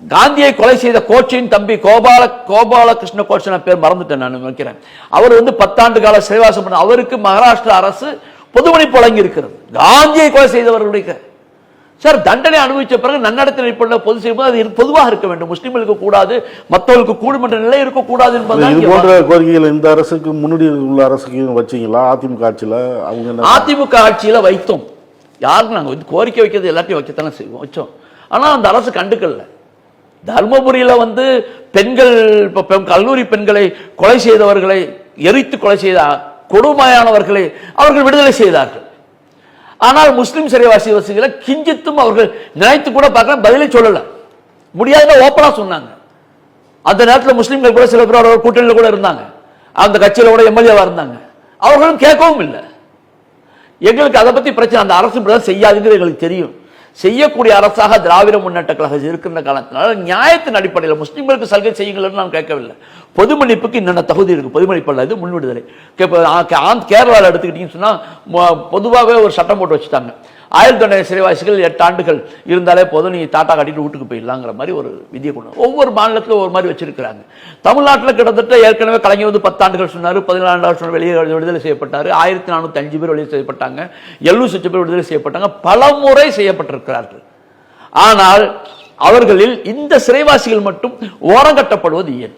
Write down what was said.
காந்தியை கொலை செய்த கோட்சையின் தம்பி கோபாலகிருஷ்ண கோட்சை பேர் மறந்துட்டேன், நான் நினைக்கிறேன். அவர் 10 ஆண்டு கால சிறைவாசம் பண்ண, அவருக்கு மகாராஷ்டிரா அரசு பொதுமன்னிப்பு வழங்கி இருக்கிறது. காந்தியை கொலை செய்தவர்களுடைய சார் தண்டனை அனுபவிச்ச பிறகு நன்னடத்தை அடிப்படையில் பொது செய்யும்போது அது பொதுவாக இருக்க வேண்டும். முஸ்லிம்களுக்கு கூடாது, மற்றவர்களுக்கு கூடும் என்ற நிலை இருக்கக்கூடாது என்பது போன்ற கோரிக்கைகள் இந்த அரசுக்கு முன்னாடி உள்ள அரசுக்கு வச்சீங்களா? அதிமுக ஆட்சியில் அவங்க அதிமுக ஆட்சியில் வைத்தோம். யாருக்கு நாங்கள் கோரிக்கை வைக்கிறது எல்லாத்தையும் வைக்கத்தானே செய்வோம், வச்சோம். ஆனால் அந்த அரசு கண்டுக்கல. தர்மபுரியில் பெண்கள் கல்லூரி பெண்களை கொலை செய்தவர்களை, எரித்து கொலை செய்த கொடுமையானவர்களை அவர்கள் விடுதலை செய்தார்கள். ஆனால் முஸ்லிம் சிறைவாசிகளை கிஞ்சித்தும் அவர்கள் நினைத்து கூட பார்க்கல, பதிலை சொல்லல. முடியாதுன்னு ஓப்பனா சொன்னாங்க. அந்த நேரத்தில் முஸ்லிம்கள் கூட சில பேர் அவர்கள் கூட்டணியில் கூட இருந்தாங்க, அந்த கட்சியில கூட எம்எல்ஏவா இருந்தாங்க. அவர்களும் கேட்கவும் இல்லை. எங்களுக்கு அதை பத்தி பிரச்சனை, அந்த அரசு செய்யாதுங்கிறது எங்களுக்கு தெரியும். செய்யக்கூடிய அரசாக திராவிட முன்னேற்ற கழகம் இருக்கின்ற காலத்தினால நியாயத்தின் அடிப்படையில் முஸ்லிம்களுக்கு சலுகை செய்யுங்கள் நான் கேட்கவில்லை. பொது மன்னிப்புக்கு என்னென்ன தகுதி இருக்கு? பொது மன்னிப்பு அல்லது முன் விடுதலை. கேரளாவில் எடுத்துக்கிட்டீங்கன்னு சொன்னா பொதுவாகவே ஒரு சட்டம் போட்டு வச்சுட்டாங்க. 1000 தண்டனை சிறைவாசிகள் 8 ஆண்டுகள் இருந்தாலே போதும், நீ டாட்டா கட்டிட்டு வீட்டுக்கு போயிடலாங்கிற மாதிரி ஒரு விதியை கொண்டு ஒவ்வொரு மாநிலத்திலும் ஒரு மாதிரி வச்சிருக்கிறாங்க. தமிழ்நாட்டில் கிட்டத்தட்ட ஏற்கனவே கலைஞர் 10 ஆண்டுகள் சொன்னார், 14 ஆண்டுகள் வெளியே விடுதலை செய்யப்பட்டார். 1405 பேர் வெளியே செய்யப்பட்டாங்க, 700 பேர் விடுதலை செய்யப்பட்டாங்க, பல முறை செய்யப்பட்டிருக்கிறார்கள். ஆனால் அவர்களில் இந்த சிறைவாசிகள் மட்டும் ஓரங்கட்டப்படுவது ஏன்?